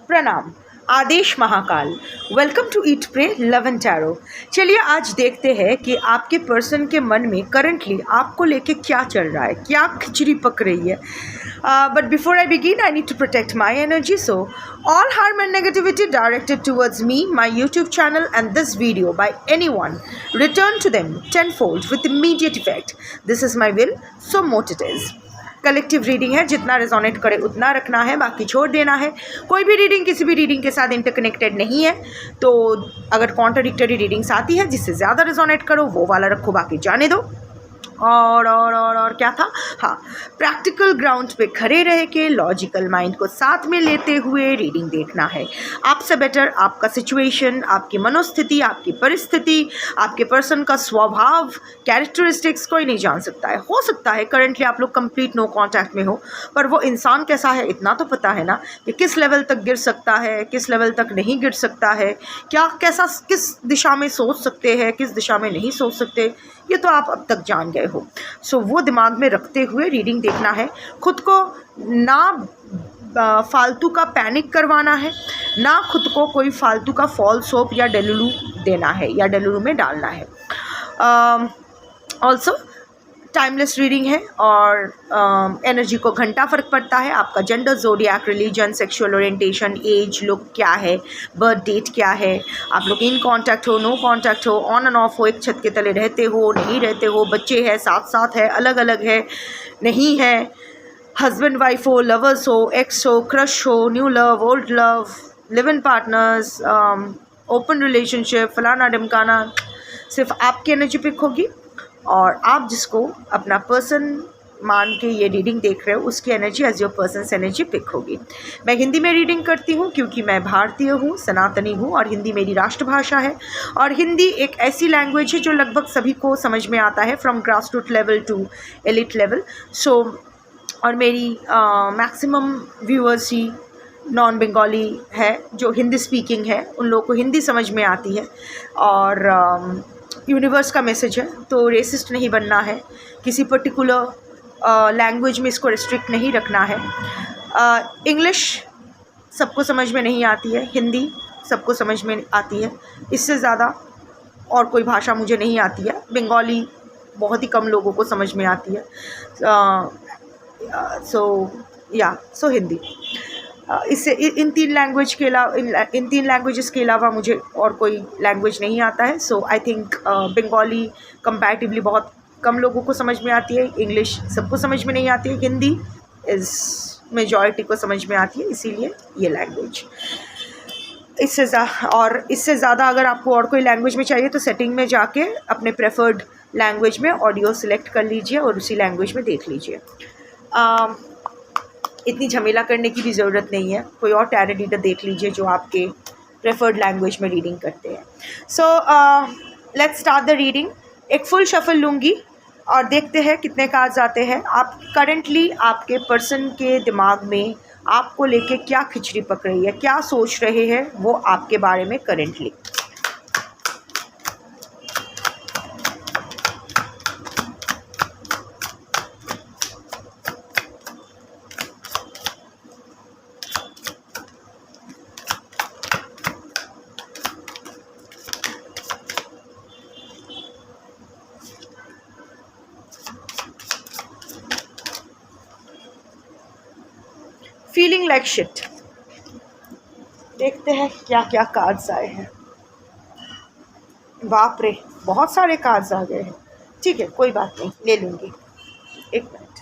प्रणाम। आदेश Mahakal. Welcome to eat pray love and tarot. चलिए आज देखते हैं कि आपके पर्सन के मन में करंटली आपको लेके क्या चल रहा है, क्या खिचड़ी पक रही है। But before I begin I need to protect my energy, so all harm and negativity directed towards me, my YouTube channel and this video by anyone, return to them tenfold with immediate effect. This is my will, so mote it is. Collective reading है, जितना resonate करे उतना रखना है, बाकी छोड़ देना है। कोई भी रीडिंग किसी भी रीडिंग के साथ इंटरकनेक्टेड नहीं है, तो अगर कॉन्ट्राडिक्टरी रीडिंग्स आती है जिससे ज़्यादा रेजोनेट करो वो वाला रखो, बाकी जाने दो। और क्या था, हाँ, प्रैक्टिकल ग्राउंड पे खड़े रह के लॉजिकल माइंड को साथ में लेते हुए रीडिंग देखना है। आपसे बेटर आपका सिचुएशन, आपकी मनोस्थिति, आपकी परिस्थिति, आपके पर्सन का स्वभाव, कैरेक्टरिस्टिक्स कोई नहीं जान सकता है। हो सकता है करंटली आप लोग कंप्लीट नो कांटेक्ट में हो, पर वो इंसान कैसा है इतना तो पता है ना, कि किस लेवल तक गिर सकता है, किस लेवल तक नहीं गिर सकता है, क्या कैसा किस दिशा में सोच सकते हैं, किस दिशा में नहीं सोच सकते, ये तो आप अब तक जान गए हो। सो वो दिमाग में रखते हुए रीडिंग देखना है। खुद को ना फालतू का पैनिक करवाना है, ना खुद को कोई फालतू का फॉल्स होप या डेलुलू देना है या डेलुलू में डालना है। ऑल्सो टाइमलेस रीडिंग है और एनर्जी को घंटा फ़र्क पड़ता है। आपका gender, zodiac, religion, sexual orientation, age, look क्या है, बर्थ डेट क्या है, आप लोग इन कांटेक्ट हो, नो कांटेक्ट हो, ऑन एंड ऑफ हो, एक छत के तले रहते हो, नहीं रहते हो, बच्चे हैं, साथ साथ है, अलग अलग है, नहीं है, हस्बैंड वाइफ हो, लवर्स हो, एक्स हो, क्रश हो, new love, old love, live in partners, open relationship, फलाना ढमकाना। सिर्फ आपकी एनर्जी पिक होगी और आप जिसको अपना पर्सन मान के ये रीडिंग देख रहे हो उसकी energy as your person's energy pick होगी। मैं हिंदी में रीडिंग करती हूँ क्योंकि मैं भारतीय हूँ, सनातनी हूँ और हिंदी मेरी राष्ट्रभाषा है। और हिंदी एक ऐसी लैंग्वेज है जो लगभग सभी को समझ में आता है, from grass root level to elite level. So और मेरी मैक्सिमम व्यूअर्स ही नॉन बंगाली है, जो हिंदी स्पीकिंग है, उन लोगों को हिंदी समझ में आती है। और यूनिवर्स का मैसेज है, तो रेसिस्ट नहीं बनना है, किसी पर्टिकुलर लैंग्वेज में इसको रिस्ट्रिक्ट नहीं रखना है। इंग्लिश सबको समझ में नहीं आती है, हिंदी सबको समझ में आती है, इससे ज़्यादा और कोई भाषा मुझे नहीं आती है। बंगाली बहुत ही कम लोगों को समझ में आती है। सो हिंदी। इससे इन तीन लैंग्वेजेस के अलावा मुझे और कोई लैंग्वेज नहीं आता है। सो आई थिंक बंगाली कंपैरेटिवली बहुत कम लोगों को समझ में आती है, इंग्लिश सबको समझ में नहीं आती है, हिंदी इज़ मेजॉरिटी को समझ में आती है, इसीलिए ये लैंग्वेज। इससे ज़्यादा अगर आपको और कोई लैंग्वेज में चाहिए तो सेटिंग में जाके अपने प्रेफर्ड लैंग्वेज में ऑडियो सिलेक्ट कर लीजिए और उसी लैंग्वेज में देख लीजिए। इतनी झमेला करने की भी ज़रूरत नहीं है, कोई और टैरो रीडर देख लीजिए जो आपके प्रेफर्ड लैंग्वेज में रीडिंग करते हैं। So let's start the reading. एक फुल शफल लूँगी और देखते हैं कितने कार्ड्स आते हैं। आप करंटली आपके पर्सन के दिमाग में आपको लेके क्या खिचड़ी पक रही है, क्या सोच रहे हैं वो आपके बारे में करंटली। Feeling like shit. देखते हैं क्या क्या कार्ड्स आए हैं। बाप रे, बहुत सारे कार्ड्स आ गए हैं। ठीक है, कोई बात नहीं, ले लूँगी। एक मिनट।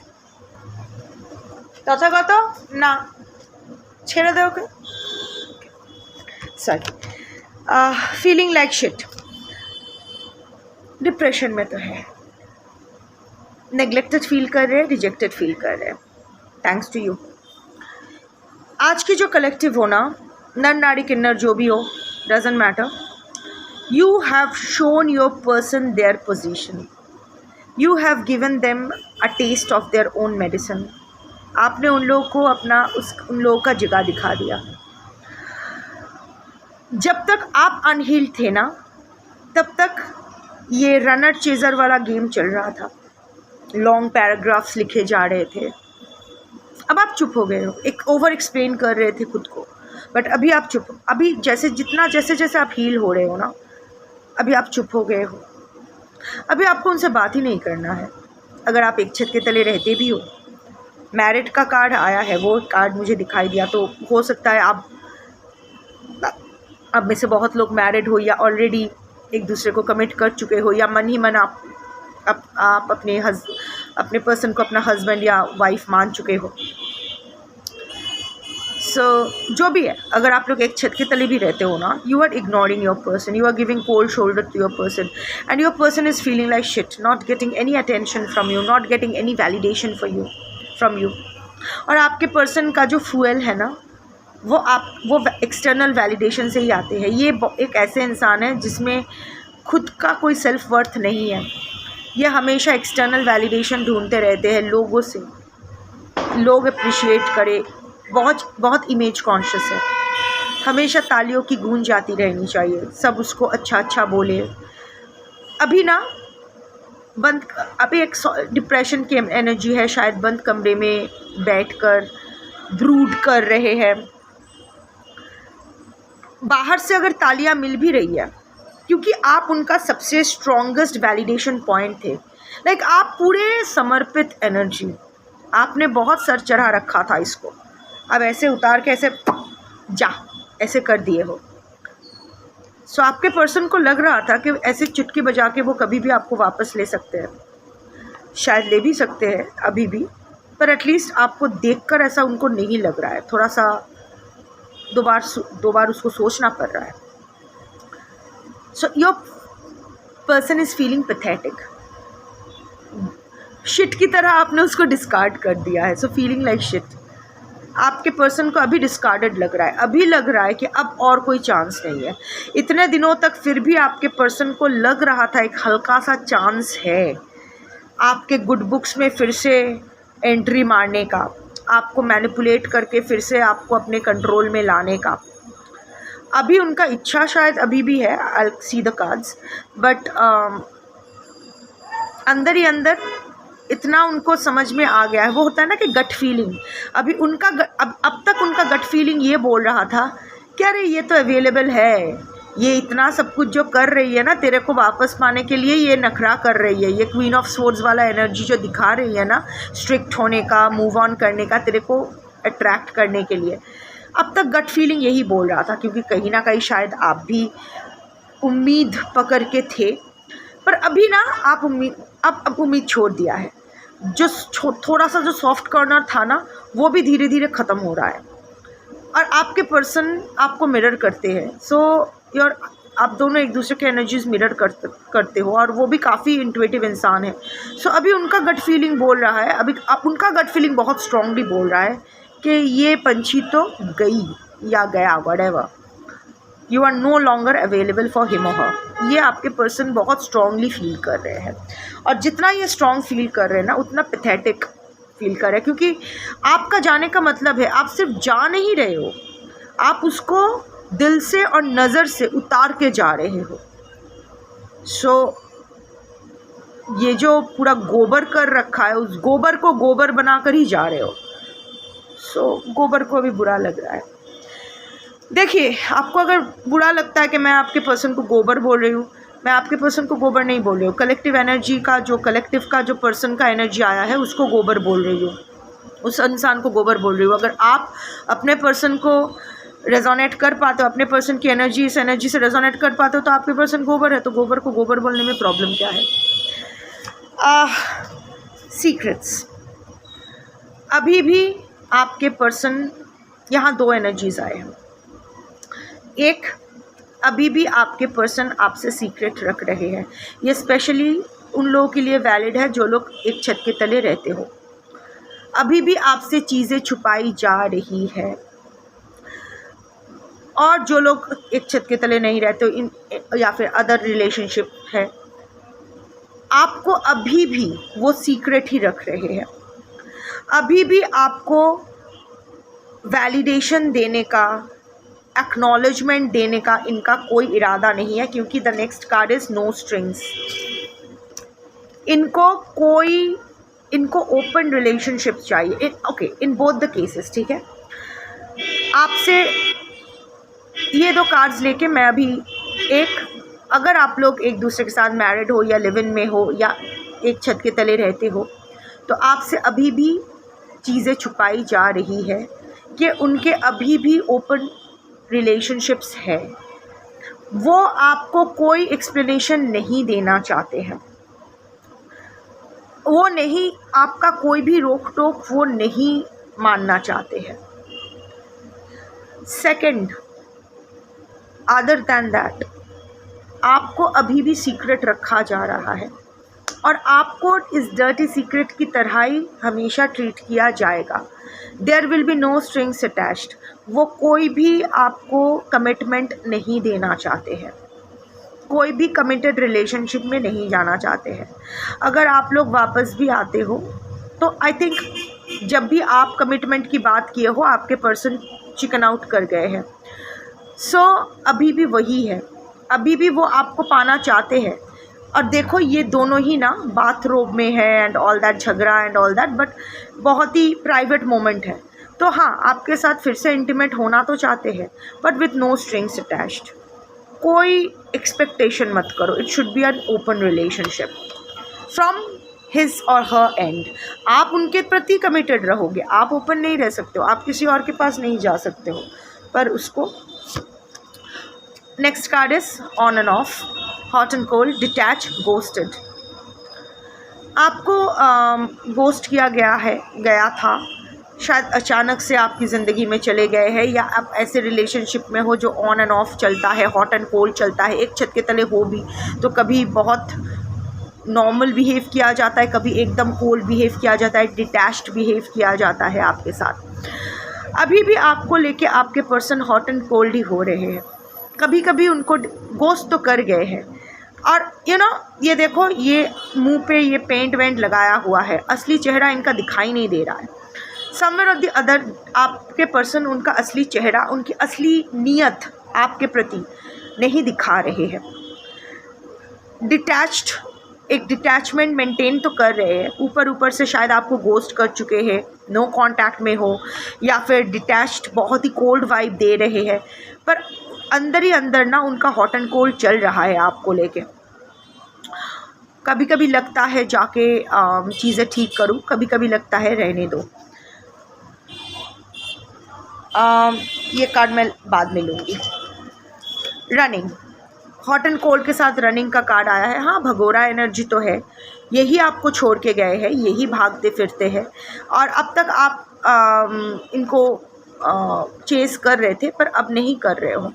तथागत ना छेड़े दो के। Sorry. Feeling like shit, depression में तो है, नेग्लेक्टेड फील कर रहे हैं, रिजेक्टेड फील कर रहे हैं। Thanks to you. आज की जो कलेक्टिव हो ना, नर नारी किन्नर जो भी हो, doesn't matter, you have shown your person their position, you have given them a taste of their own medicine. आपने उन लोगों को उन लोगों का जगह दिखा दिया। जब तक आप अनहील्ड थे ना, तब तक ये रनर चेजर वाला गेम चल रहा था, लॉन्ग पैराग्राफ्स लिखे जा रहे थे। अब आप चुप हो गए हो, एक ओवर एक्सप्लेन कर रहे थे खुद को, बट अभी आप चुप, अभी जैसे जैसे आप हील हो रहे हो ना, अभी आप चुप हो गए हो, अभी आपको उनसे बात ही नहीं करना है। अगर आप एक छत के तले रहते भी हो, मैरिड का कार्ड आया है, वो कार्ड मुझे दिखाई दिया, तो हो सकता है आप में से बहुत लोग मैरिड हो या ऑलरेडी एक दूसरे को कमिट कर चुके हो, या मन ही मन आप अपने पर्सन को अपना हस्बैंड या वाइफ मान चुके हो। जो भी है, अगर आप लोग एक छत के तले भी रहते हो ना, you are ignoring your person, you are giving cold shoulder to your person, and your person is feeling like shit, not getting any attention from you, not getting any validation from you. और आपके person का जो fuel है ना, वो external validation से ही आते हैं। ये एक ऐसे इंसान है जिसमें खुद का कोई सेल्फ वर्थ नहीं है। ये हमेशा एक्सटर्नल वैलिडेशन ढूंढते रहते हैं लोगों से, लोग अप्रिशिएट करें, बहुत इमेज कॉन्शियस है, हमेशा तालियों की गूंज आती रहनी चाहिए, सब उसको अच्छा बोले। अभी एक डिप्रेशन की एनर्जी है, शायद बंद कमरे में बैठकर ब्रूड कर रहे हैं। बाहर से अगर तालियां मिल भी रही है, क्योंकि आप उनका सबसे स्ट्रॉन्गेस्ट वैलिडेशन पॉइंट थे, लाइक आप पूरे समर्पित एनर्जी, आपने बहुत सर चढ़ा रखा था इसको, अब ऐसे उतार के ऐसे कर दिए हो। सो आपके पर्सन को लग रहा था कि ऐसे चुटकी बजा के वो कभी भी आपको वापस ले सकते हैं, शायद ले भी सकते हैं अभी भी, पर एटलीस्ट आपको देखकर ऐसा उनको नहीं लग रहा है, थोड़ा सा दो बार उसको सोचना पड़ रहा है। So your person is feeling pathetic, shit की तरह आपने उसको डिस्कार्ड कर दिया है। सो फीलिंग लाइक शिट, आपके पर्सन को अभी डिस्कार्डेड लग रहा है, अभी लग रहा है कि अब और कोई चांस नहीं है। इतने दिनों तक फिर भी आपके पर्सन को लग रहा था एक हल्का सा चांस है आपके गुड बुक्स में फिर से एंट्री मारने का, आपको मैनिपुलेट करके फिर से आपको अपने कंट्रोल में लाने का। अभी उनका इच्छा शायद अभी भी है, आई सी द कार्ड्स, बट अंदर ही अंदर इतना उनको समझ में आ गया है, वो होता है ना कि गट फीलिंग। अभी उनका अब तक उनका गट फीलिंग ये बोल रहा था कि अरे ये तो अवेलेबल है, ये इतना सब कुछ जो कर रही है ना तेरे को वापस पाने के लिए, ये नखरा कर रही है, ये क्वीन ऑफ स्वॉर्ड्स वाला एनर्जी जो दिखा रही है ना, स्ट्रिक्ट होने का, मूव ऑन करने का, तेरे को अट्रैक्ट करने के लिए। अब तक गट फीलिंग यही बोल रहा था, क्योंकि कहीं ना कहीं शायद आप भी उम्मीद पकड़ के थे, पर अभी ना आप उम्मीद छोड़ दिया है। जो थोड़ा सा जो सॉफ्ट कॉर्नर था ना, वो भी धीरे धीरे ख़त्म हो रहा है, और आपके पर्सन आपको मिरर करते हैं। आप दोनों एक दूसरे के एनर्जीज मिरर करते हो, और वो भी काफ़ी इंट्यूटिव इंसान है। सो अभी उनका गट फीलिंग बोल रहा है, उनका गट फीलिंग बहुत स्ट्रांगली बोल रहा है कि ये पंछी तो गई या गया, whatever, you are no longer available for him or her. ये आपके पर्सन बहुत स्ट्रांगली फील कर रहे हैं, और जितना ये स्ट्रांग फील कर रहे हैं ना, उतना पैथेटिक फील कर रहे हैं, क्योंकि आपका जाने का मतलब है आप सिर्फ जा नहीं रहे हो, आप उसको दिल से और नज़र से उतार के जा रहे हो। ये जो पूरा गोबर कर रखा है, उस गोबर को गोबर बनाकर ही जा रहे हो। गोबर को भी बुरा लग रहा है। देखिए, आपको अगर बुरा लगता है कि मैं आपके पर्सन को गोबर बोल रही हूँ, मैं आपके पर्सन को गोबर नहीं बोल रही हूँ, कलेक्टिव एनर्जी का जो पर्सन का एनर्जी आया है उसको गोबर बोल रही हूँ, उस इंसान को गोबर बोल रही हूँ। अगर आप अपने पर्सन को रेजोनेट कर पाते हो, अपने पर्सन की एनर्जी इस एनर्जी से रेजोनेट कर पाते हो, तो आपके पर्सन गोबर है, तो गोबर को गोबर बोलने में प्रॉब्लम क्या है। सीक्रेट्स, अभी भी आपके पर्सन, यहाँ दो एनर्जीज आए हैं। एक, अभी भी आपके पर्सन आपसे सीक्रेट रख रहे हैं। ये स्पेशली उन लोगों के लिए वैलिड है जो लोग एक छत के तले रहते हो। अभी भी आपसे चीज़ें छुपाई जा रही है, और जो लोग एक छत के तले नहीं रहते हो या फिर अदर रिलेशनशिप है, आपको अभी भी वो सीक्रेट ही रख रहे हैं। अभी भी आपको वैलिडेशन देने का, एक्नॉलेजमेंट देने का इनका कोई इरादा नहीं है, क्योंकि the next card is no strings. इनको ओपन रिलेशनशिप चाहिए, इन बोथ द केसेस, ठीक है। आपसे ये 2 कार्ड्स लेके मैं अभी अगर आप लोग एक दूसरे के साथ मैरिड हो या लिव इन में हो या एक छत के तले रहते हो, तो आपसे अभी भी चीज़ें छुपाई जा रही है कि उनके अभी भी ओपन रिलेशनशिप्स है। वो आपको कोई एक्सप्लेनेशन नहीं देना चाहते हैं, वो नहीं, आपका कोई भी रोक टोक वो नहीं मानना चाहते हैं। सेकंड, अदर दैन दैट, आपको अभी भी सीक्रेट रखा जा रहा है और आपको इस डर्टी सीक्रेट की तरह ही हमेशा ट्रीट किया जाएगा। There will be no strings attached. वो कोई भी आपको कमिटमेंट नहीं देना चाहते हैं, कोई भी कमिटेड रिलेशनशिप में नहीं जाना चाहते हैं। अगर आप लोग वापस भी आते हो तो आई थिंक जब भी आप कमिटमेंट की बात किए हो, आपके पर्सन चिकन आउट कर गए हैं। सो अभी भी वही है, अभी भी वो आपको पाना चाहते हैं। और देखो, ये दोनों ही ना बाथरूम में है एंड ऑल दैट, झगड़ा एंड ऑल दैट, बट बहुत ही प्राइवेट मोमेंट है। तो हाँ, आपके साथ फिर से इंटीमेट होना तो चाहते हैं, but with no strings attached. कोई एक्सपेक्टेशन मत करो, it should be an open relationship from his or her and. आप उनके प्रति कमिटेड रहोगे, आप ओपन नहीं रह सकते हो, आप किसी और के पास नहीं जा सकते हो, पर उसको। Next card is on and of, hot and cold, detach, ghosted. आपको गोस्ट किया गया था, शायद अचानक से आपकी ज़िंदगी में चले गए हैं, या आप ऐसे रिलेशनशिप में हो जो ऑन एंड ऑफ चलता है, हॉट एंड कोल्ड चलता है। एक छत के तले हो भी तो कभी बहुत नॉर्मल बिहेव किया जाता है, कभी एकदम कोल्ड बिहेव किया जाता है, डिटैच्ड बिहेव किया जाता है आपके साथ। अभी भी आपको लेके आपके पर्सन हॉट एंड कोल्ड ही हो रहे हैं। कभी कभी उनको गोस्ट तो कर गए हैं, और ये देखो, ये मुंह पे ये पेंट वेंट लगाया हुआ है, असली चेहरा इनका दिखाई नहीं दे रहा है। समवेयर ऑफ द अदर आपके पर्सन उनका असली चेहरा, उनकी असली नीयत आपके प्रति नहीं दिखा रहे हैं। डिटैच्ड, एक डिटैचमेंट मेंटेन तो कर रहे हैं, ऊपर ऊपर से शायद आपको गोस्ट कर चुके हैं, नो कांटेक्ट में हो, या फिर डिटैच्ड बहुत ही कोल्ड वाइब दे रहे हैं, पर अंदर ही अंदर ना उनका हॉट एंड कोल्ड चल रहा है आपको लेके। कभी कभी लगता है जाके चीज़ें ठीक करूं, कभी कभी लगता है रहने दो। ये कार्ड मैं बाद में लूँगी। रनिंग, हॉट एंड कोल्ड के साथ रनिंग का कार्ड आया है। हाँ, भगोड़ा एनर्जी तो है, यही आपको छोड़ के गए हैं, यही भागते फिरते हैं, और अब तक आप इनको चेस कर रहे थे, पर अब नहीं कर रहे हो।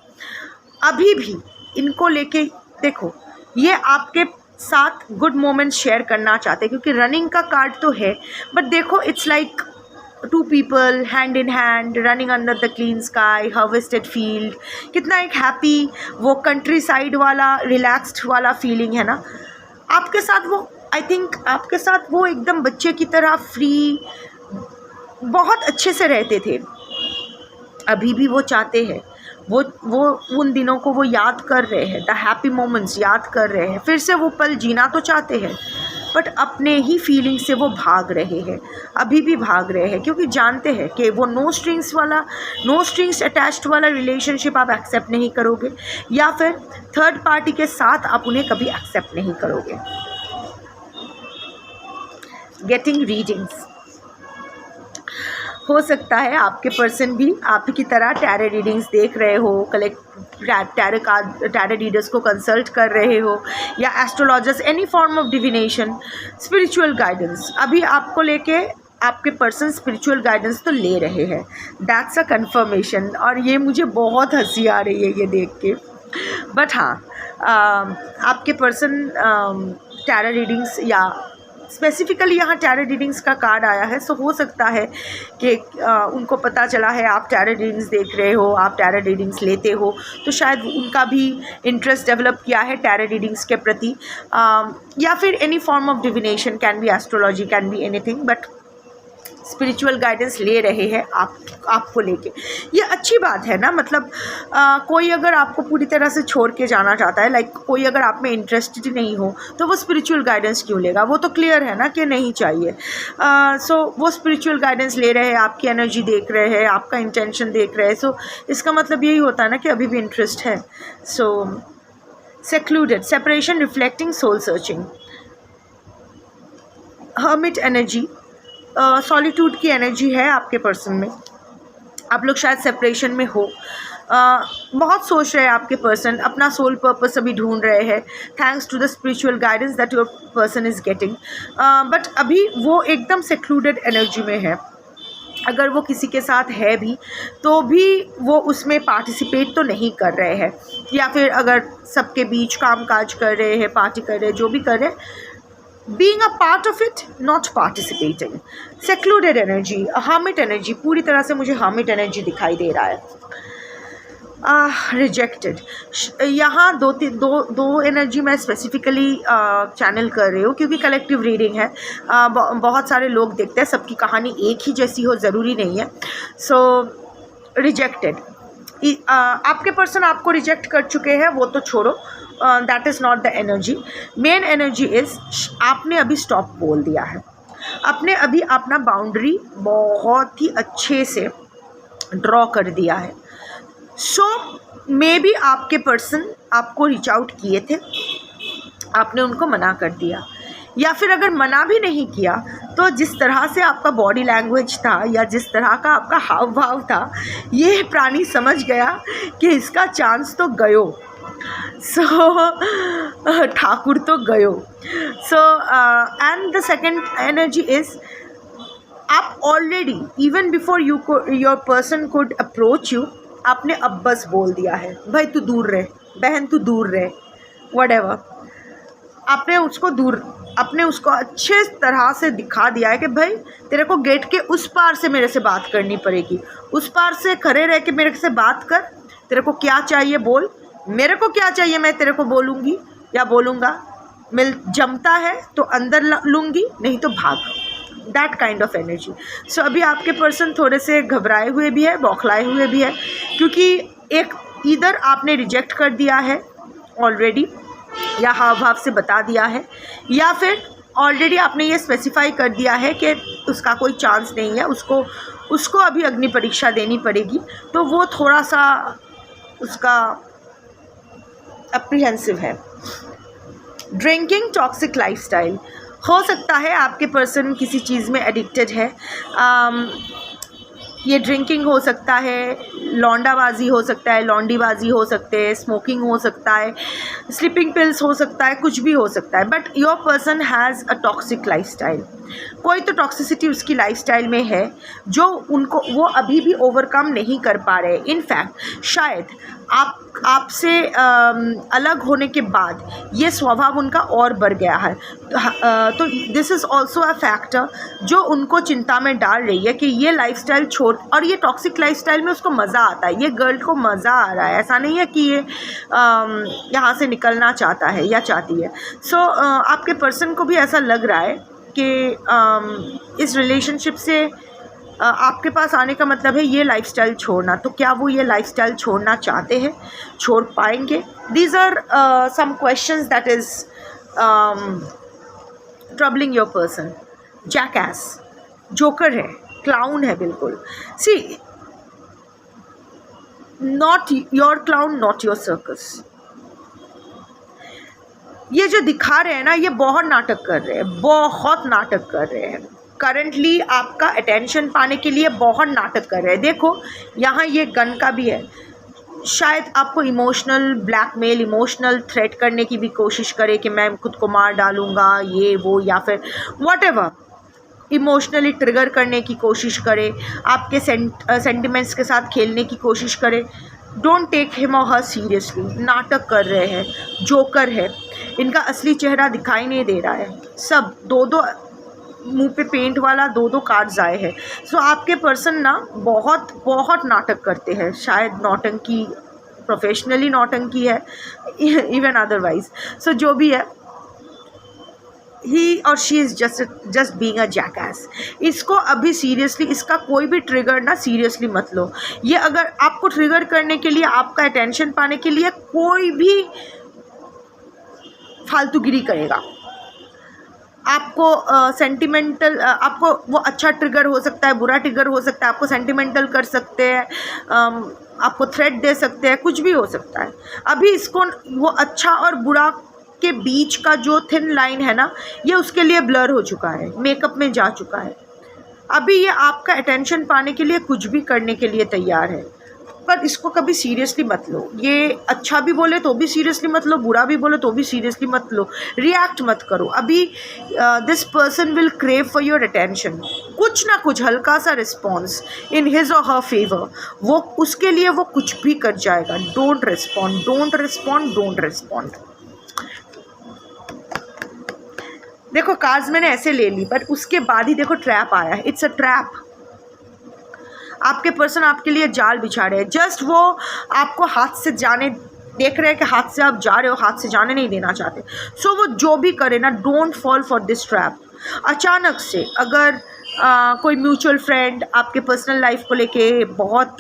अभी भी इनको लेके देखो, ये आपके साथ गुड मोमेंट्स शेयर करना चाहते हैं, क्योंकि रनिंग का कार्ड तो है, बट देखो, it's like two people hand in hand running under the clean sky, harvested field. कितना एक हैप्पी, वो कंट्री साइड वाला रिलैक्स्ड वाला फीलिंग है ना आपके साथ। वो आई थिंक आपके साथ वो एकदम बच्चे की तरह फ्री, बहुत अच्छे से रहते थे। अभी भी वो चाहते हैं, वो उन दिनों को वो याद कर रहे हैं, द हैप्पी मोमेंट्स याद कर रहे हैं, फिर से वो पल जीना तो चाहते हैं, बट अपने ही फीलिंग से वो भाग रहे हैं, अभी भी भाग रहे हैं, क्योंकि जानते हैं कि वो नो स्ट्रिंग्स अटैच्ड वाला रिलेशनशिप आप एक्सेप्ट नहीं करोगे, या फिर थर्ड पार्टी के साथ आप उन्हें कभी एक्सेप्ट नहीं करोगे। गेटिंग रीडिंग्स, हो सकता है आपके पर्सन भी आप ही की तरह टैरो रीडिंग्स देख रहे हो, टैरो रीडर्स को कंसल्ट कर रहे हो, या astrologers, any form of divination, spiritual guidance. अभी आपको लेके आपके पर्सन स्पिरिचुअल गाइडेंस तो ले रहे हैं, दैट्स अ कन्फर्मेशन। और ये मुझे बहुत हंसी आ रही है ये देख के, बट हाँ, आपके पर्सन टैरो रीडिंग्स, या स्पेसिफिकली यहाँ टैरो रीडिंग्स का कार्ड आया है, सो हो सकता है कि उनको पता चला है आप टैरो रीडिंग्स देख रहे हो, आप टैरो रीडिंग्स लेते हो, तो शायद उनका भी इंटरेस्ट डेवलप किया है टैरो रीडिंग्स के प्रति, या फिर any form of divination, can be astrology, can be anything, but spiritual guidance ले रहे हैं आपको लेके। ये अच्छी बात है ना, मतलब कोई अगर आपको पूरी तरह से छोड़ के जाना चाहता है, लाइक कोई अगर आप में इंटरेस्टेड नहीं हो, तो वो स्पिरिचुअल गाइडेंस क्यों लेगा? वो तो क्लियर है ना कि नहीं चाहिए। सो वो स्पिरिचुअल गाइडेंस ले रहे हैं, आपकी एनर्जी देख रहे हैं, आपका इंटेंशन देख रहे हैं, सो इसका मतलब यही होता है ना कि अभी भी इंटरेस्ट है। So secluded, separation reflecting soul searching, hermit energy, solitude की एनर्जी है आपके पर्सन में। आप लोग शायद सेपरेशन में हो, बहुत सोच रहे हैं आपके पर्सन, अपना सोल पर्पस अभी ढूंढ रहे हैं, thanks to the spiritual guidance that your person is getting. But अभी वो एकदम सेक्लूडेड एनर्जी में है। अगर वो किसी के साथ है भी तो भी वो उसमें पार्टिसिपेट तो नहीं कर रहे हैं, या फिर अगर सबके बीच काम काज कर रहे हैं, पार्टी कर रहे हैं, जो भी कर रहे हैं, being a part of it, not participating. Secluded energy, hermit energy, पूरी तरह से मुझे hermit energy दिखाई दे रहा है। रिजेक्टेड, यहाँ दो एनर्जी मैं स्पेसिफिकली चैनल कर रही हूँ क्योंकि कलेक्टिव रीडिंग है। बहुत सारे लोग देखते हैं, सबकी कहानी एक ही जैसी हो ज़रूरी नहीं है। सो रिजेक्टेड, आपके पर्सन आपको रिजेक्ट कर चुके हैं, वो तो छोड़ो, that is not the energy. Main energy is आपने अभी स्टॉप बोल दिया है, आपने अभी अपना बाउंड्री बहुत ही अच्छे से ड्रॉ कर दिया है। सो मे बी आपके पर्सन आपको रीच आउट किए थे, आपने उनको मना कर दिया, या फिर अगर मना भी नहीं किया तो जिस तरह से आपका बॉडी लैंग्वेज था या जिस तरह का आपका हाव भाव था, ये प्राणी समझ गया कि इसका चांस तो गयो। सो ठाकुर तो गयो। So and the second energy is आप already even before your person could approach you, आपने अब बस बोल दिया है, भाई तू दूर रहे, बहन तू दूर रहे, व्हाटएवर। आपने उसको अच्छे तरह से दिखा दिया है कि भाई तेरे को गेट के उस पार से मेरे से बात करनी पड़ेगी, उस पार से खड़े रह के मेरे से बात कर, तेरे को क्या चाहिए बोल, मेरे को क्या चाहिए मैं तेरे को बोलूँगी या बोलूँगा, मिल जमता है तो अंदर लूँगी, नहीं तो भाग, दैट काइंड ऑफ एनर्जी। सो अभी आपके पर्सन थोड़े से घबराए हुए भी है, बौखलाए हुए भी है, क्योंकि एक इधर आपने रिजेक्ट कर दिया है ऑलरेडी, या हाव भाव से बता दिया है, या फिर ऑलरेडी आपने ये स्पेसिफाई कर दिया है कि उसका कोई चांस नहीं है, उसको अभी अग्नि परीक्षा देनी पड़ेगी, तो वो थोड़ा सा उसका अप्रीहेंसिव है। ड्रिंकिंग, टॉक्सिक लाइफस्टाइल, हो सकता है आपके पर्सन किसी चीज़ में एडिक्टेड है। ये ड्रिंकिंग हो सकता है, लौंडाबाजी हो सकता है, लौंडीबाजी हो सकते हैं, स्मोकिंग हो सकता है, स्लीपिंग पिल्स हो सकता है, कुछ भी हो सकता है। But your person has a toxic lifestyle, कोई तो टॉक्सिसिटी उसकी लाइफस्टाइल में है जो वो अभी भी ओवरकम नहीं कर पा रहे। इनफैक्ट शायद आपसे अलग होने के बाद ये स्वभाव उनका और बढ़ गया है, तो this is also a factor जो उनको चिंता में डाल रही है कि ये लाइफस्टाइल छोड़, और ये टॉक्सिक लाइफस्टाइल में उसको मज़ा आता है, ये गर्ल को मज़ा आ रहा है, ऐसा नहीं है कि ये यहाँ से निकलना चाहता है या चाहती है। सो आपके पर्सन को भी ऐसा लग रहा है कि इस रिलेशनशिप से आपके पास आने का मतलब है ये लाइफस्टाइल छोड़ना। तो क्या वो ये लाइफस्टाइल छोड़ना चाहते हैं, छोड़ पाएंगे? These are some questions that is troubling your person. Jackass, joker है, क्लाउन है बिल्कुल। See, not your clown, not your circus. ये जो दिखा रहे हैं ना, ये बहुत नाटक कर रहे हैं, बहुत नाटक कर रहे हैं। करंटली आपका अटेंशन पाने के लिए बहुत नाटक कर रहे हैं। देखो यहाँ ये गन का भी है, शायद आपको इमोशनल ब्लैकमेल, इमोशनल थ्रेट करने की भी कोशिश करे कि मैं खुद को मार डालूँगा, ये वो, या फिर व्हाटएवर, इमोशनली ट्रिगर करने की कोशिश करे, आपके सेंटिमेंट्स के साथ खेलने की कोशिश करे। Don't take him or her seriously. नाटक कर रहे हैं, जोकर है, इनका असली चेहरा दिखाई नहीं दे रहा है। सब दो मुंह पे पेंट वाला दो कार्ड्स आए हैं। सो आपके पर्सन ना बहुत बहुत नाटक करते हैं, शायद नौटंकी, प्रोफेशनली नौटंकी है, इवन अदरवाइज। सो जो भी है, ही और she is just being a jackass. इसको अभी सीरियसली, इसका कोई भी ट्रिगर ना सीरियसली मत लो। ये अगर आपको ट्रिगर करने के लिए, आपका अटेंशन पाने के लिए कोई भी फालतूगिरी करेगा, आपको सेंटिमेंटल, आपको वो अच्छा ट्रिगर हो सकता है, बुरा ट्रिगर हो सकता है, आपको सेंटिमेंटल कर सकते हैं, आपको थ्रेट दे सकते हैं, कुछ भी हो सकता है। अभी इसको वो अच्छा और बुरा के बीच का जो थिन लाइन है ना, ये उसके लिए ब्लर हो चुका है, मेकअप में जा चुका है। अभी ये आपका अटेंशन पाने के लिए कुछ भी करने के लिए तैयार है, पर इसको कभी सीरियसली मत लो। ये अच्छा भी बोले तो भी सीरियसली मत लो, बुरा भी बोले तो भी सीरियसली मत लो, रिएक्ट मत करो। अभी this person will crave for your attention, कुछ ना कुछ हल्का सा response in his or her favour, वो उसके लिए वो कुछ भी कर जाएगा। Don't respond, don't respond, don't respond. देखो कार्ड्स मैंने ऐसे ले ली, पर उसके बाद ही देखो ट्रैप आया है। It's a trap. आपके पर्सन आपके लिए जाल बिछा रहे हैं। जस्ट वो आपको हाथ से जाने देख रहे हैं कि हाथ से आप जा रहे हो, हाथ से जाने नहीं देना चाहते। सो वो जो भी करे ना, don't fall for this trap. अचानक से अगर कोई म्यूचुअल फ्रेंड आपके पर्सनल लाइफ को लेके बहुत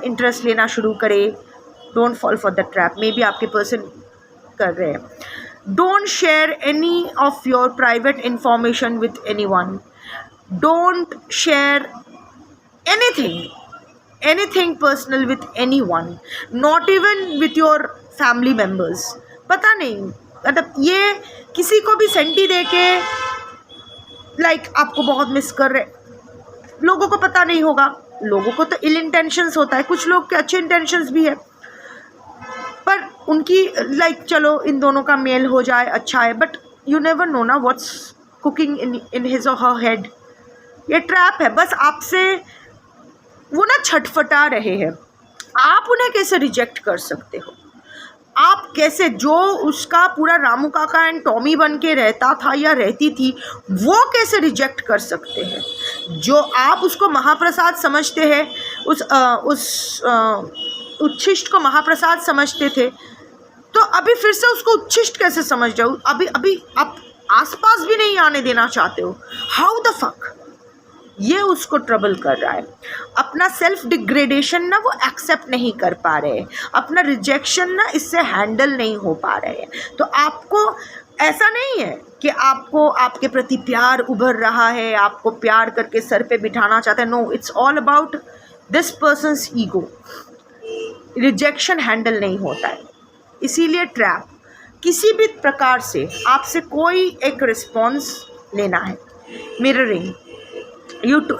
इंटरेस्ट लेना शुरू करे, don't fall for the trap. May be आपके पर्सन कर रहे हैं। Don't share any of your private information with anyone. Don't share anything personal with anyone, not even with your family members। पता नहीं, मतलब ये किसी को भी सेंटी दे के लाइक आपको बहुत मिस कर रहे, लोगों को पता नहीं होगा। लोगों को तो इल इंटेंशंस होता है, कुछ लोग के अच्छे इंटेंशंस भी है, पर उनकी लाइक चलो इन दोनों का मेल हो जाए अच्छा है, बट यू नेवर नो ना what's cooking in his or her head. ये ट्रैप है। बस आपसे वो ना छटफटा रहे हैं। आप उन्हें कैसे रिजेक्ट कर सकते हो? आप कैसे, जो उसका पूरा रामू काका एंड टॉमी बन के रहता था या रहती थी, वो कैसे रिजेक्ट कर सकते हैं? जो आप उसको महाप्रसाद समझते हैं, उस उच्छिष्ट को महाप्रसाद समझते थे, तो अभी फिर से उसको उच्छिष्ट कैसे समझ जाओ? अभी आप आसपास भी नहीं आने देना चाहते हो। How the fuck? ये उसको ट्रबल कर रहा है। अपना सेल्फ डिग्रेडेशन ना वो एक्सेप्ट नहीं कर पा रहे हैं, अपना रिजेक्शन ना इससे हैंडल नहीं हो पा रहे हैं। तो आपको ऐसा नहीं है कि आपको आपके प्रति प्यार उभर रहा है, आपको प्यार करके सर पे बिठाना चाहते हैं। No, it's all about this person's ego. Rejection handle नहीं होता है, इसीलिए ट्रैप। किसी भी प्रकार से आपसे कोई एक रिस्पॉन्स लेना है। मिररिंग, यू टू,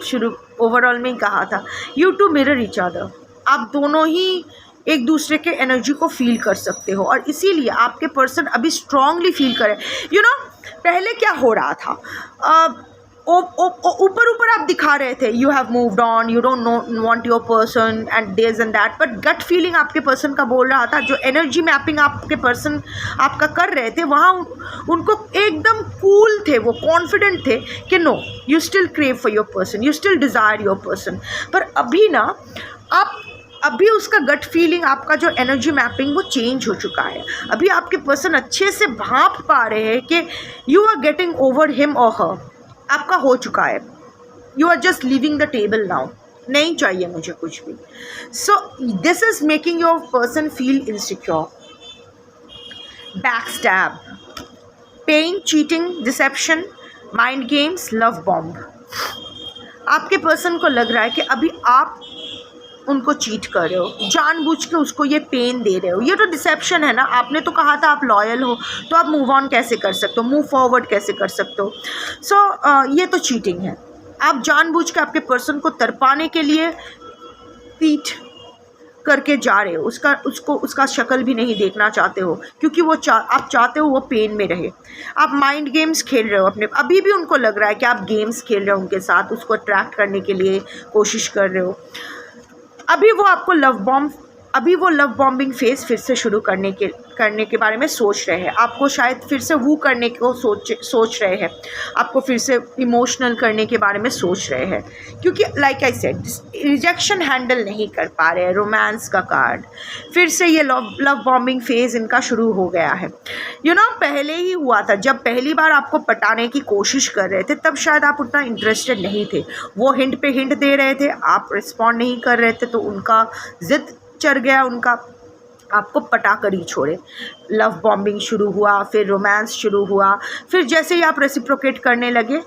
शुरू ओवरऑल में ही कहा था, you two mirror each other. आप दोनों ही एक दूसरे के एनर्जी को फील कर सकते हो, और इसीलिए आपके पर्सन अभी स्ट्रांगली फील करे। यू नो, पहले क्या हो रहा था, ऊपर ऊपर आप दिखा रहे थे you have moved on, you don't know want your person and this and that, but gut feeling आपके पर्सन का बोल रहा था। जो एनर्जी मैपिंग आपके पर्सन आपका कर रहे थे, वहाँ उनको एकदम कूल थे, वो कॉन्फिडेंट थे कि no, you still crave for your person, you still desire your person. पर अभी ना अभी उसका गट फीलिंग, आपका जो एनर्जी मैपिंग वो चेंज हो चुका है। अभी आपके पर्सन अच्छे से भांप पा रहे हैं कि you are getting over him or her. आपका हो चुका है, you are just leaving the table now, नहीं चाहिए मुझे कुछ भी। So this is making your person feel insecure. Back stab, pain, cheating, deception, mind games, love bomb. आपके पर्सन को लग रहा है कि अभी आप उनको चीट कर रहे हो, जानबूझ के उसको ये पेन दे रहे हो। ये तो डिसेप्शन है ना। आपने तो कहा था आप लॉयल हो, तो आप मूव ऑन कैसे कर सकते हो, मूव फॉरवर्ड कैसे कर सकते हो? सो ये तो चीटिंग है। आप जानबूझ के आपके पर्सन को तरपाने के लिए पीठ करके जा रहे हो, उसका शक्ल भी नहीं देखना चाहते हो, क्योंकि वो आप चाहते हो वो पेन में रहे। आप माइंड गेम्स खेल रहे हो अपने, अभी भी उनको लग रहा है कि आप गेम्स खेल रहे हो उनके साथ, उसको अट्रैक्ट करने के लिए कोशिश कर रहे हो। अभी वो आपको लव बॉम्बिंग फेज फिर से शुरू करने के बारे में सोच रहे हैं, आपको शायद फिर से वो करने को सोच रहे हैं, आपको फिर से इमोशनल करने के बारे में सोच रहे हैं, क्योंकि like I said rejection handle नहीं कर पा रहे हैं। रोमांस का कार्ड फिर से ये लव बॉम्बिंग फेज इनका शुरू हो गया है। पहले ही हुआ था, जब पहली बार आपको पटाने की कोशिश कर रहे थे तब शायद आप उतना इंटरेस्टेड नहीं थे, वो हिंट पे हिंट दे रहे थे, आप रिस्पॉन्ड नहीं कर रहे थे, तो उनका जिद चढ़ गया, उनका आपको पटा कर ही छोड़े। लव बॉम्बिंग शुरू हुआ, फिर रोमांस शुरू हुआ, फिर जैसे ही आप रेसिप्रोकेट करने लगे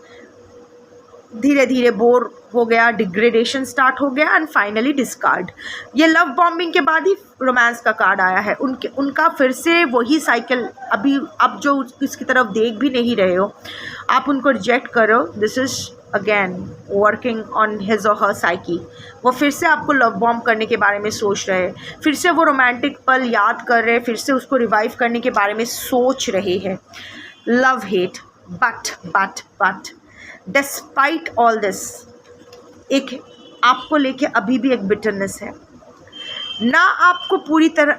धीरे धीरे बोर हो गया, डिग्रेडेशन स्टार्ट हो गया एंड फाइनली डिस्कार्ड। ये लव बॉम्बिंग के बाद ही रोमांस का कार्ड आया है। उनका फिर से वही साइकिल, अभी आप जो इसकी तरफ देख भी नहीं रहे हो, आप उनको रिजेक्ट करो, this is again working on his or her psyche. वो फिर से आपको लव बॉम्ब करने के बारे में सोच रहे हैं, फिर से वो रोमांटिक पल याद कर रहे हैं, फिर से उसको रिवाइव करने के बारे में सोच रहे हैं। Love hate, but despite all this, एक आपको लेके अभी भी एक बिटरनेस है ना, आपको पूरी तरह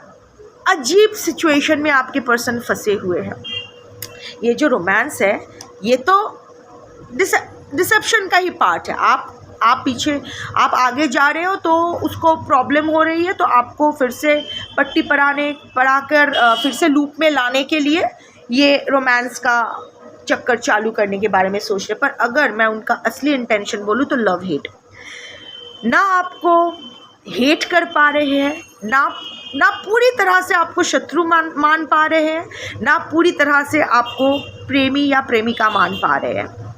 अजीब सिचुएशन में आपके पर्सन फंसे हुए हैं। ये जो रोमांस है ये तो डिसेप्शन का ही पार्ट है। आप पीछे, आप आगे जा रहे हो तो उसको प्रॉब्लम हो रही है, तो आपको फिर से पट्टी पढ़ाकर फिर से लूप में लाने के लिए ये रोमांस का चक्कर चालू करने के बारे में सोच रहे। पर अगर मैं उनका असली इंटेंशन बोलूँ तो लव हेट, ना आपको हेट कर पा रहे हैं, ना पूरी तरह से आपको शत्रु मान पा रहे हैं, ना पूरी तरह से आपको प्रेमी या प्रेमिका मान पा रहे हैं,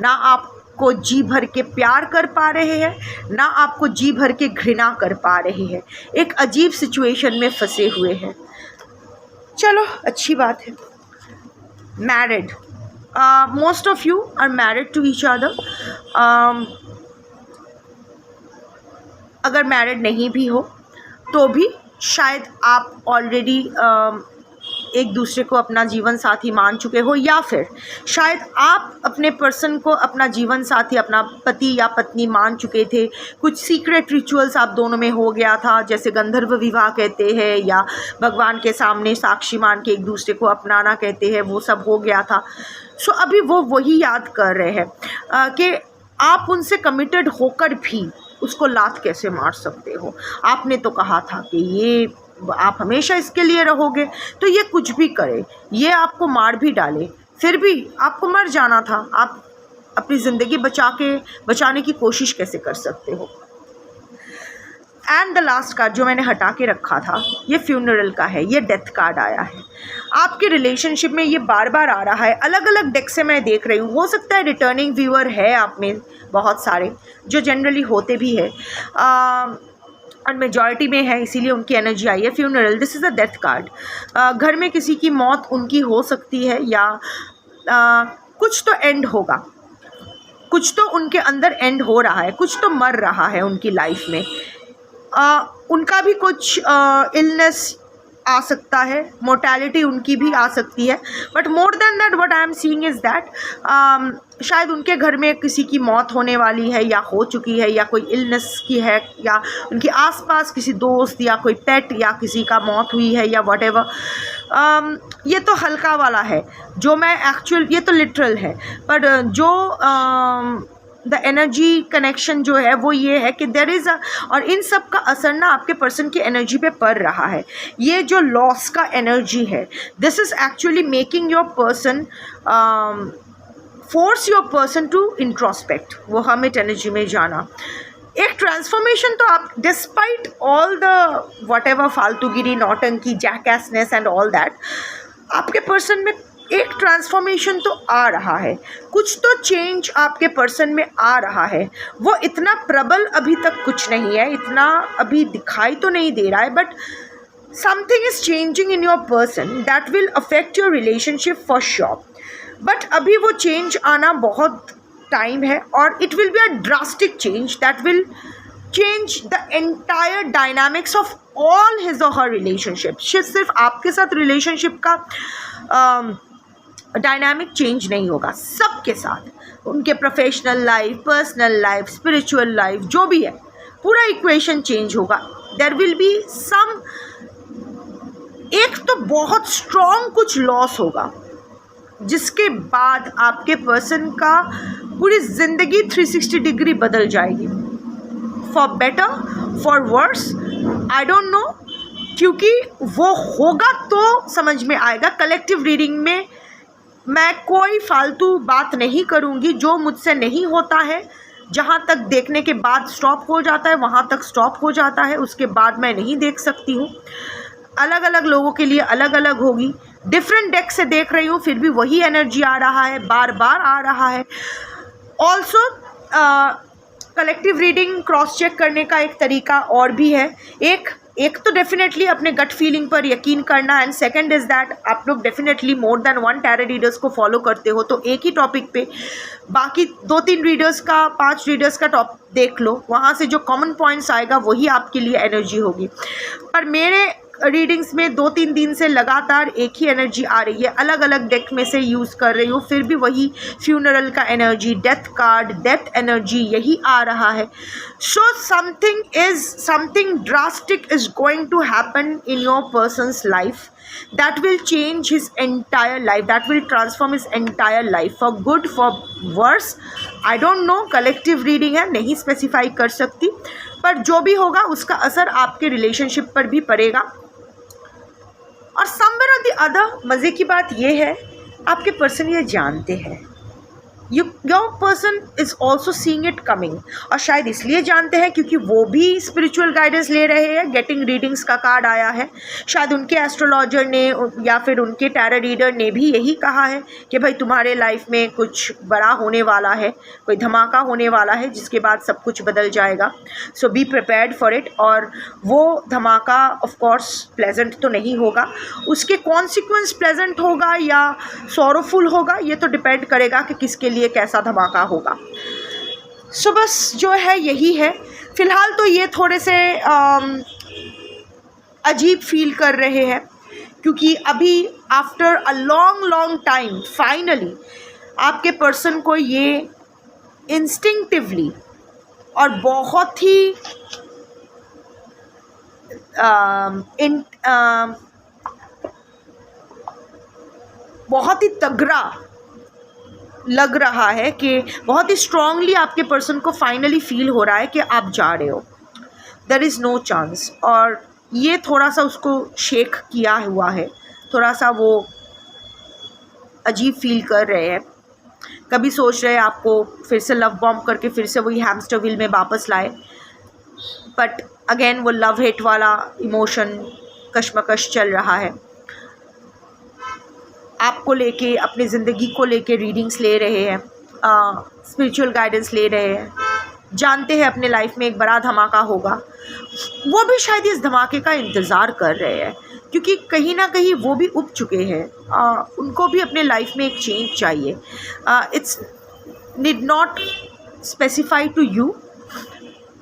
ना आपको जी भर के प्यार कर पा रहे हैं, ना आपको जी भर के घृणा कर पा रहे हैं। एक अजीब सिचुएशन में फंसे हुए हैं। चलो अच्छी बात है। Married, most of you are married to each other. अगर मैरिड नहीं भी हो तो भी शायद आप ऑलरेडी एक दूसरे को अपना जीवन साथी मान चुके हो, या फिर शायद आप अपने पर्सन को अपना जीवन साथी, अपना पति या पत्नी मान चुके थे। कुछ सीक्रेट रिचुअल्स आप दोनों में हो गया था, जैसे गंधर्व विवाह कहते हैं या भगवान के सामने साक्षी मान के एक दूसरे को अपनाना कहते हैं, वो सब हो गया था। सो अभी वो वही याद कर रहे हैं कि आप उनसे कमिटेड होकर भी उसको लात कैसे मार सकते हो। आपने तो कहा था कि ये आप हमेशा इसके लिए रहोगे, तो ये कुछ भी करे, ये आपको मार भी डाले, फिर भी आपको मर जाना था। आप अपनी ज़िंदगी बचाने की कोशिश कैसे कर सकते हो। एंड द लास्ट कार्ड जो मैंने हटा के रखा था, ये फ्यूनरल का है, ये डेथ कार्ड आया है। आपके रिलेशनशिप में ये बार बार आ रहा है, अलग अलग डेक से मैं देख रही हूँ। हो सकता है रिटर्निंग व्यूअर है आप में बहुत सारे, जो जनरली होते भी है और मेजॉरिटी में है, इसीलिए उनकी एनर्जी आई है। Funeral, this is a death card. घर में किसी की मौत उनकी हो सकती है, या कुछ तो एंड होगा, कुछ तो उनके अंदर एंड हो रहा है, कुछ तो मर रहा है उनकी लाइफ में। उनका भी कुछ इलनेस आ सकता है, मोर्टेलिटी उनकी भी आ सकती है, but more than that what I am seeing is that शायद उनके घर में किसी की मौत होने वाली है, या हो चुकी है, या कोई इलनेस की है, या उनके आसपास किसी दोस्त या कोई पेट या किसी का मौत हुई है, या व्हाटएवर। ये तो हल्का वाला है, जो मैं एक्चुअल, ये तो लिटरल है, पर जो द एनर्जी कनेक्शन जो है वो ये है कि देयर इज़ और इन सब का असर ना आपके पर्सन की एनर्जी पे पड़ रहा है। ये जो लॉस का एनर्जी है, this is actually making your person, force your person to introspect, वो हमिट एनर्जी में जाना। एक ट्रांसफॉर्मेशन तो आप, डिस्पाइट ऑल द व्हाटएवर फालतूगिरी, नौटंकी, जैकैसनेस एंड ऑल दैट, आपके पर्सन में एक ट्रांसफॉर्मेशन तो आ रहा है, कुछ तो चेंज आपके पर्सन में आ रहा है। वो इतना प्रबल अभी तक कुछ नहीं है, इतना अभी दिखाई तो नहीं दे रहा है, but something is changing in your person that will affect your relationship for sure. But अभी वो चेंज आना बहुत टाइम है, और it will be a drastic change that will change the entire dynamics of all his or her relationship. सिर्फ आपके साथ relationship का डायनामिक चेंज नहीं होगा, सबके साथ, उनके professional life, personal life, spiritual life, जो भी है, पूरा इक्वेशन चेंज होगा। देयर विल बी सम एक तो बहुत स्ट्रॉन्ग कुछ लॉस होगा जिसके बाद आपके पर्सन का पूरी ज़िंदगी 360 डिग्री बदल जाएगी, for better for worse, I don't know, क्योंकि वो होगा तो समझ में आएगा। कलेक्टिव रीडिंग में मैं कोई फालतू बात नहीं करूँगी, जो मुझसे नहीं होता है, जहाँ तक देखने के बाद स्टॉप हो जाता है वहाँ तक स्टॉप हो जाता है, उसके बाद मैं नहीं देख सकती हूँ। अलग अलग लोगों के लिए अलग अलग होगी। डिफरेंट डेक से देख रही हूँ फिर भी वही एनर्जी आ रहा है, बार बार आ रहा है। Also collective reading cross check करने का एक तरीका और भी है। एक तो डेफिनेटली अपने गट फीलिंग पर यकीन करना, एंड सेकंड इज़ दैट आप लोग definitely more than one tarot readers को फॉलो करते हो, तो एक ही टॉपिक पे बाकी 2-3 रीडर्स का, 5 रीडर्स का टॉप देख लो, वहाँ से जो कॉमन पॉइंट्स आएगा वही आपके लिए एनर्जी होगी। पर मेरे रीडिंग्स में 2-3 दिन से लगातार एक ही एनर्जी आ रही है, अलग अलग डेक में से यूज़ कर रही हूँ, फिर भी वही फ्यूनरल का energy, death card, death energy यही आ रहा है। So something drastic is going to happen in your person's life that will change his entire life, that will transform his entire life for good, for worse, I don't know। Collective reading है, नहीं specify कर सकती, पर जो भी होगा उसका असर आपके रिलेशनशिप पर भी पड़ेगा। और समवेयर ऑन द अदर मज़े की बात ये है, आपके पर्सन ये जानते हैं, your person is also seeing it coming, और शायद इसलिए जानते हैं क्योंकि वो भी स्पिरिचुअल गाइडेंस ले रहे हैं। गेटिंग रीडिंग्स का कार्ड आया है, शायद उनके एस्ट्रोलॉजर ने या फिर उनके टैरो रीडर ने भी यही कहा है कि भाई तुम्हारे लाइफ में कुछ बड़ा होने वाला है, कोई धमाका होने वाला है जिसके बाद सब कुछ बदल जाएगा, सो बी प्रिपेयर्ड फॉर इट। और वो धमाका ऑफ कोर्स प्लेजेंट तो नहीं होगा, उसके कॉन्सिक्वेंस प्लेजेंट होगा या सॉरोफुल होगा, ये तो डिपेंड करेगा कि किसके लिए कैसा धमाका होगा। सो बस जो है यही है। फ़िलहाल तो ये थोड़े से अजीब फील कर रहे हैं क्योंकि अभी after a long time finally आपके पर्सन को ये इंस्टिंक्टिवली और बहुत ही तगड़ा लग रहा है कि बहुत ही स्ट्रांगली आपके पर्सन को फाइनली फील हो रहा है कि आप जा रहे हो, देयर इज़ नो चांस। और ये थोड़ा सा उसको शेक किया हुआ है, थोड़ा सा वो अजीब फील कर रहे हैं। कभी सोच रहे हैं आपको फिर से लव बॉम्ब करके फिर से वही हैमस्टर व्हील में वापस लाए, बट अगेन वो लव हेट वाला इमोशन कश्मकश चल रहा है। आपको लेके, अपनी ज़िंदगी को लेके रीडिंग्स ले रहे हैं, स्पिरिचुअल गाइडेंस ले रहे हैं, जानते हैं अपने लाइफ में एक बड़ा धमाका होगा। वो भी शायद इस धमाके का इंतज़ार कर रहे हैं क्योंकि कहीं ना कहीं वो भी उब चुके हैं, उनको भी अपने लाइफ में एक चेंज चाहिए। It's need not specify to you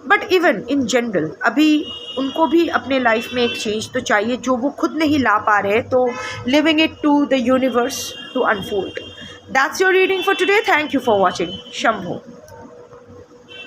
but even in general अभी उनको भी अपने लाइफ में एक चेंज तो चाहिए जो वो खुद नहीं ला पा रहे, तो living it to the universe to unfold. That's your reading for today. Thank you for watching. Shambho.